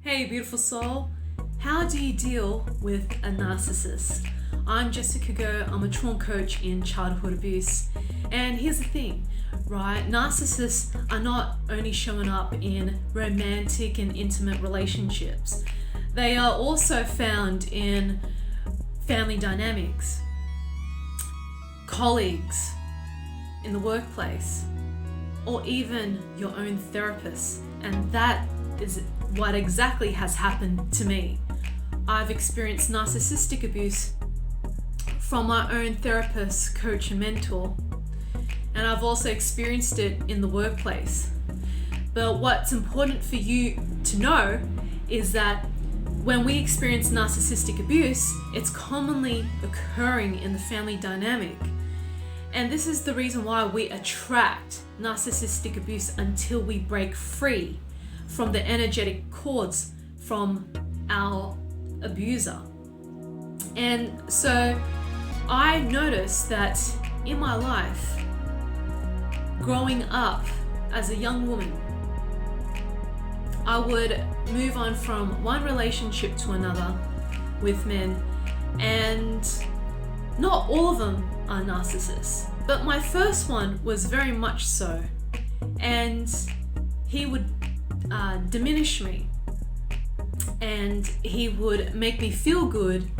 Hey beautiful soul, how do you deal with a narcissist? I'm Jessica Go, I'm a trauma coach in childhood abuse. And here's the thing, right? Narcissists are not only showing up in romantic and intimate relationships. They are also found in family dynamics, colleagues, in the workplace, or even your own therapist. And that is what exactly has happened to me. I've experienced narcissistic abuse from my own therapist, coach, and mentor. And I've also experienced it in the workplace. But what's important for you to know is that when we experience narcissistic abuse, it's commonly occurring in the family dynamic. And this is the reason why we attract narcissistic abuse until we break free from the energetic cords from our abuser. And so I noticed that in my life, growing up as a young woman, I would move on from one relationship to another with men, and not all of them are narcissists, but my first one was very much so. And he would diminish me, and he would make me feel good,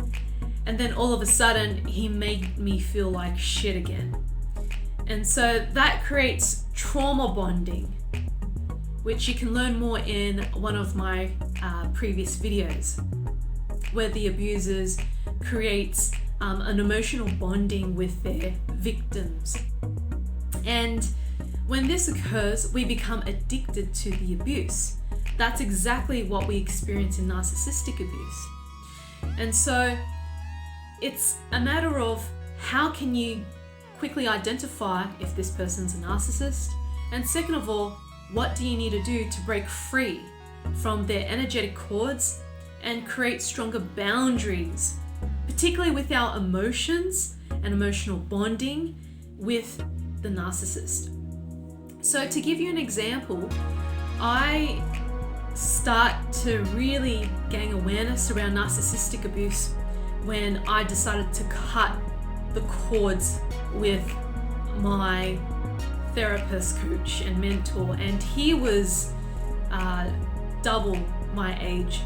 and then all of a sudden he made me feel like shit again. And so that creates trauma bonding, which you can learn more in one of my previous videos, where the abusers create an emotional bonding with their victims. And when this occurs, we become addicted to the abuse. That's exactly what we experience in narcissistic abuse. And so it's a matter of how can you quickly identify if this person's a narcissist, and second of all, what do you need to do to break free from their energetic cords and create stronger boundaries, particularly with our emotions and emotional bonding with the narcissist. So to give you an example, I start to really gain awareness around narcissistic abuse when I decided to cut the cords with my therapist, coach, and mentor, and he was double my age,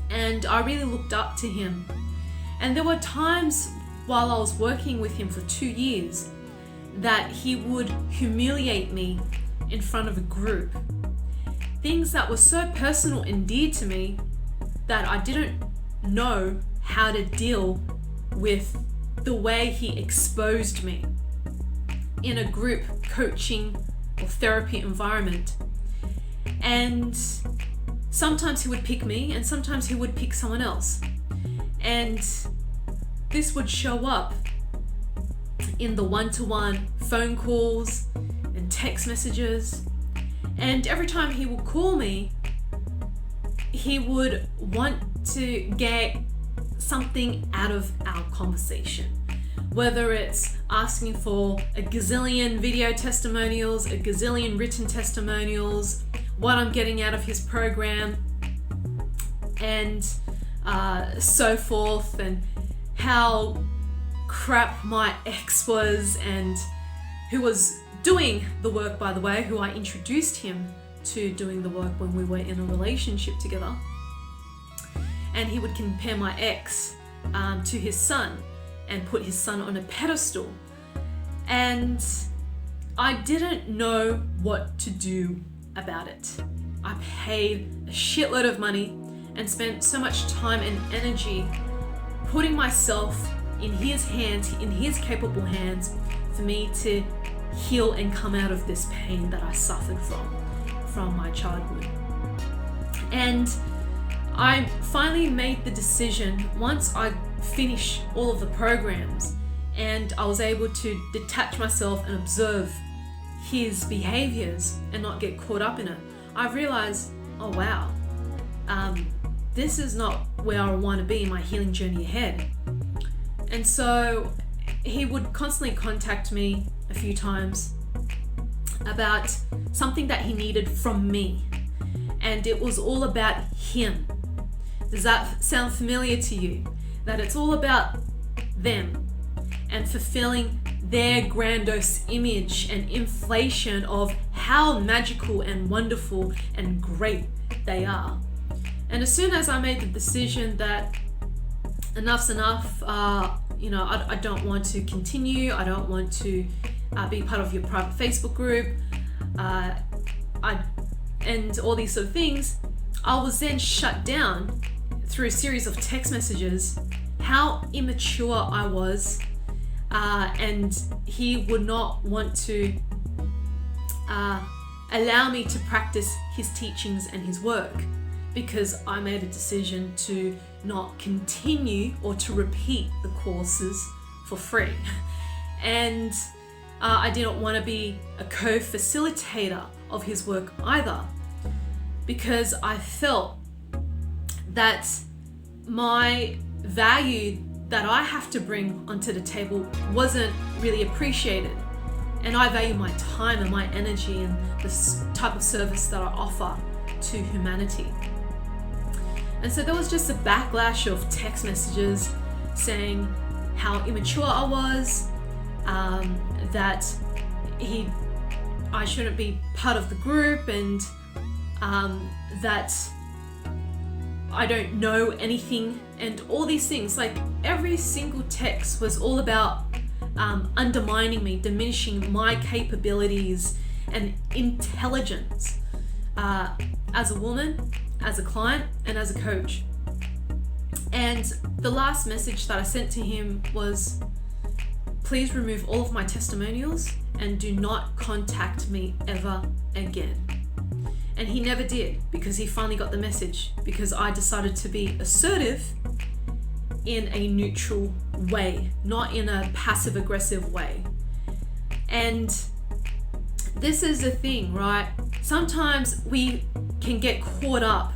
and I really looked up to him. And there were times while I was working with him for 2 years that he would humiliate me in front of a group. Things that were so personal and dear to me that I didn't know how to deal with the way he exposed me in a group coaching or therapy environment. And sometimes he would pick me, and sometimes he would pick someone else. And this would show up in the one-to-one phone calls and text messages. And every time he would call me, he would want to get something out of our conversation. Whether it's asking for a gazillion video testimonials, a gazillion written testimonials, what I'm getting out of his program, and so forth, and how crap my ex was, and who was doing the work, by the way, who I introduced him to doing the work when we were in a relationship together. And he would compare my ex to his son and put his son on a pedestal. And I didn't know what to do about it. I paid a shitload of money and spent so much time and energy putting myself in his hands, in his capable hands, for me to heal and come out of this pain that I suffered from my childhood. And I finally made the decision, once I finished all of the programs and I was able to detach myself and observe his behaviors and not get caught up in it, I realized, oh wow, this is not where I want to be in my healing journey ahead. And so he would constantly contact me a few times about something that he needed from me. and it was all about him. Does that sound familiar to you? That it's all about them and fulfilling their grandiose image and inflation of how magical and wonderful and great they are. And as soon as I made the decision that enough's enough, I don't want to continue, I don't want to be part of your private Facebook group, and all these sort of things, I was then shut down through a series of text messages how immature I was, and he would not want to allow me to practice his teachings and his work, because I made a decision to not continue or to repeat the courses for free. And I didn't want to be a co-facilitator of his work either, because I felt that my value that I have to bring onto the table wasn't really appreciated. And I value my time and my energy and this type of service that I offer to humanity. And so there was just a backlash of text messages saying how immature I was, that I shouldn't be part of the group, and that I don't know anything, and all these things. Like, every single text was all about undermining me, diminishing my capabilities and intelligence as a woman, as a client, and as a coach. And the last message that I sent to him was, please remove all of my testimonials and do not contact me ever again. And he never did, because he finally got the message, because I decided to be assertive in a neutral way, not in a passive aggressive way. And this is the thing, right? Sometimes we can get caught up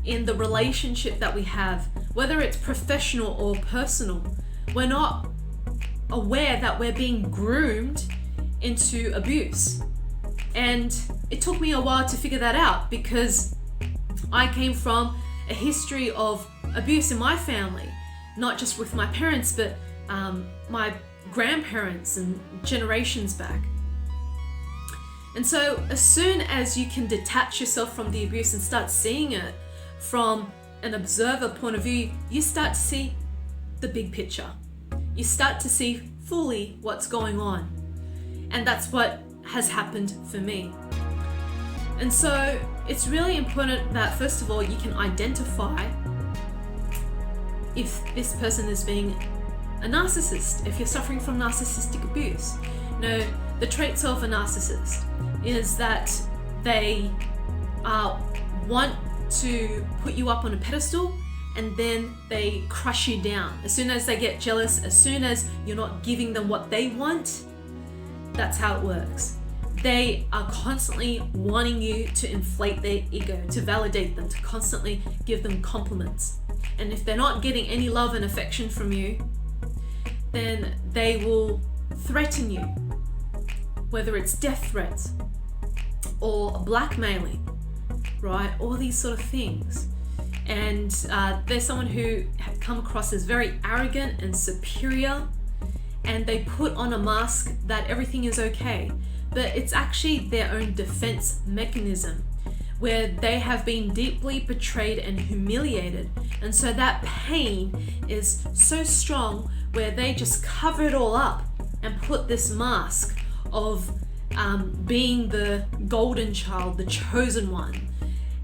in the relationship that we have, whether it's professional or personal. We're not aware that we're being groomed into abuse. And it took me a while to figure that out, because I came from a history of abuse in my family, not just with my parents, but my grandparents and generations back. And so as soon as you can detach yourself from the abuse and start seeing it from an observer point of view, you start to see the big picture. You start to see fully what's going on. And that's what has happened for me. And so it's really important that, first of all, you can identify if this person is being a narcissist, if you're suffering from narcissistic abuse. No, the traits of a narcissist is that they want to put you up on a pedestal, and then they crush you down. As soon as they get jealous, as soon as you're not giving them what they want, that's how it works. They are constantly wanting you to inflate their ego, to validate them, to constantly give them compliments. And if they're not getting any love and affection from you, then they will threaten you, whether it's death threats or blackmailing, right? All these sort of things. And they're someone who have come across as very arrogant and superior, and they put on a mask that everything is okay, but it's actually their own defense mechanism, where they have been deeply betrayed and humiliated, and so that pain is so strong where they just cover it all up and put this mask of being the golden child, the chosen one.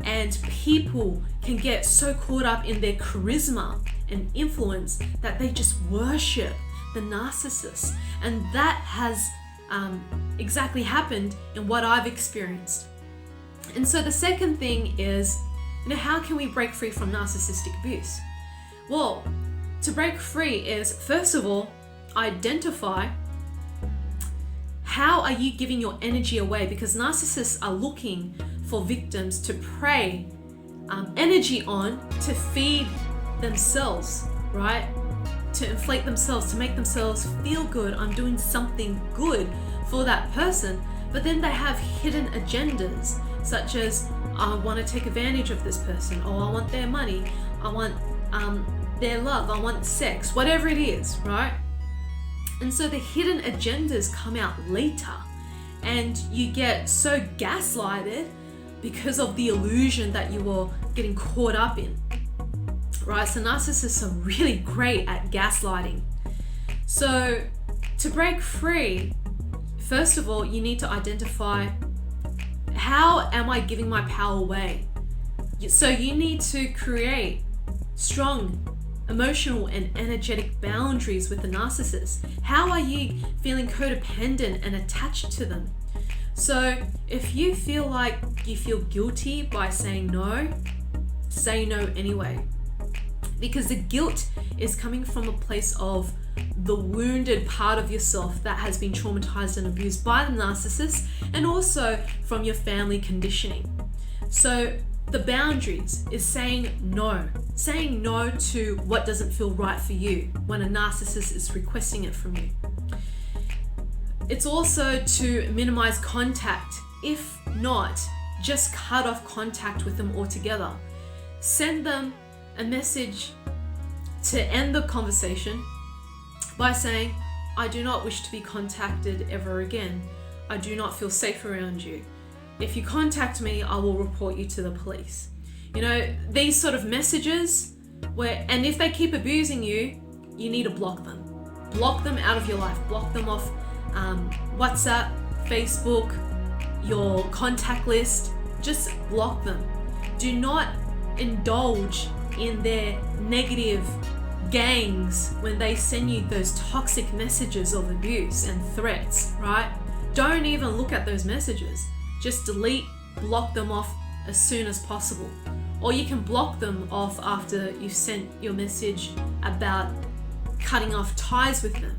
And people can get so caught up in their charisma and influence that they just worship the narcissist. And that has exactly happened in what I've experienced. And so the second thing is, how can we break free from narcissistic abuse? Well, to break free is, first of all, identify how are you giving your energy away, because narcissists are looking for victims to prey energy on, to feed themselves, right? To inflate themselves, to make themselves feel good. I'm doing something good for that person. But then they have hidden agendas. such as I want to take advantage of this person, or I want their money, I want their love, I want sex, whatever it is, right? And so the hidden agendas come out later, and you get so gaslighted because of the illusion that you were getting caught up in, right? So narcissists are really great at gaslighting. So to break free, first of all, you need to identify, how am I giving my power away? So you need to create strong emotional and energetic boundaries with the narcissist. How are you feeling codependent and attached to them? So if you feel like you feel guilty by saying no, say no anyway. Because the guilt is coming from a place of the wounded part of yourself that has been traumatized and abused by the narcissist, and also from your family conditioning. So the boundaries is saying no to what doesn't feel right for you when a narcissist is requesting it from you. It's also to minimize contact. If not, just cut off contact with them altogether. Send them a message to end the conversation by saying, I do not wish to be contacted ever again. I do not feel safe around you. If you contact me, I will report you to the police. You know, these sort of messages and if they keep abusing you, you need to block them. Block them out of your life. Block them off WhatsApp, Facebook, your contact list. Just block them. Do not indulge in their negative gangs when they send you those toxic messages of abuse and threats, right? Don't even look at those messages. Just delete, block them off as soon as possible. Or you can block them off after you've sent your message about cutting off ties with them,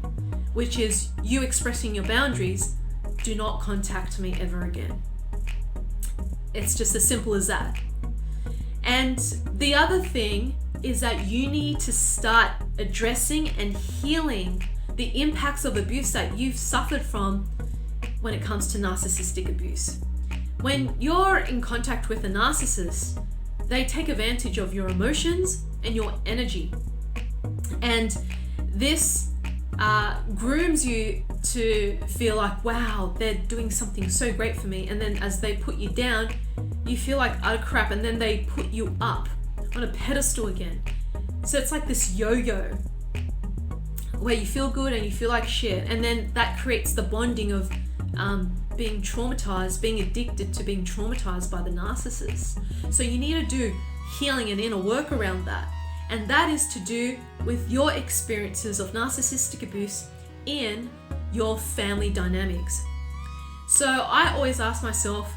which is you expressing your boundaries. Do not contact me ever again. It's just as simple as that. And the other thing is that you need to start addressing and healing the impacts of abuse that you've suffered from when it comes to narcissistic abuse. When you're in contact with a narcissist, they take advantage of your emotions and your energy. And this grooms you to feel like, wow, they're doing something so great for me. And then as they put you down, you feel like utter crap, and then they put you up on a pedestal again. So it's like this yo-yo where you feel good and you feel like shit, and then that creates the bonding of being traumatized, being addicted to being traumatized by the narcissist. So you need to do healing and inner work around that, and that is to do with your experiences of narcissistic abuse in your family dynamics. So I always ask myself,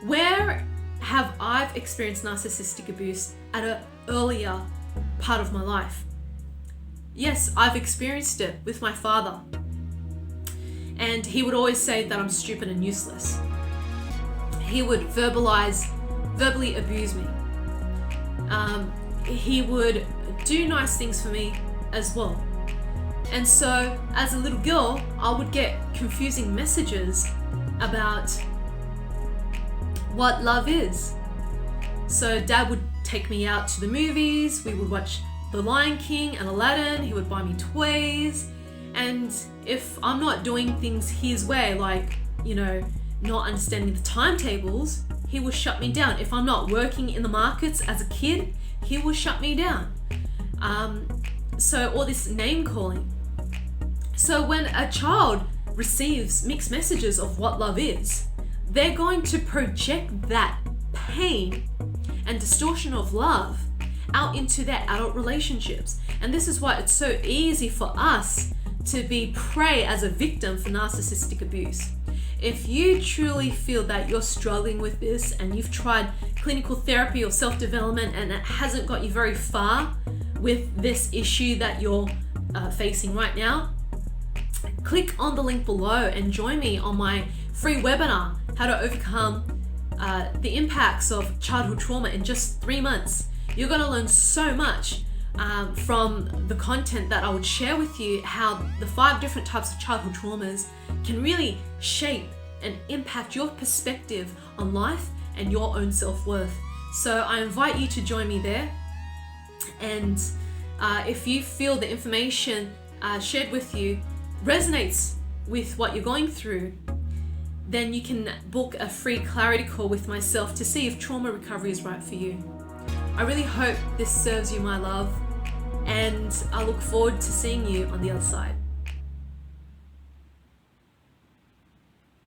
where have I experienced narcissistic abuse at an earlier part of my life? Yes, I've experienced it with my father. And he would always say that I'm stupid and useless. He would verbally abuse me. He would do nice things for me as well. And so as a little girl, I would get confusing messages about what love is. So Dad would take me out to the movies, we would watch The Lion King and Aladdin, he would buy me toys, and if I'm not doing things his way, like, you know, not understanding the timetables, he will shut me down. If I'm not working in the markets as a kid, he will shut me down. So all this name calling. So when a child receives mixed messages of what love is, they're going to project that pain and distortion of love out into their adult relationships. And this is why it's so easy for us to be prey as a victim for narcissistic abuse. If you truly feel that you're struggling with this and you've tried clinical therapy or self-development and it hasn't got you very far with this issue that you're facing right now, click on the link below and join me on my free webinar, How to Overcome the Impacts of Childhood Trauma in just 3 months. You're going to learn so much from the content that I would share with you, how the 5 different types of childhood traumas can really shape and impact your perspective on life and your own self-worth. So I invite you to join me there. And if you feel the information shared with you resonates with what you're going through, then you can book a free clarity call with myself to see if trauma recovery is right for you. I really hope this serves you, my love, and I look forward to seeing you on the other side.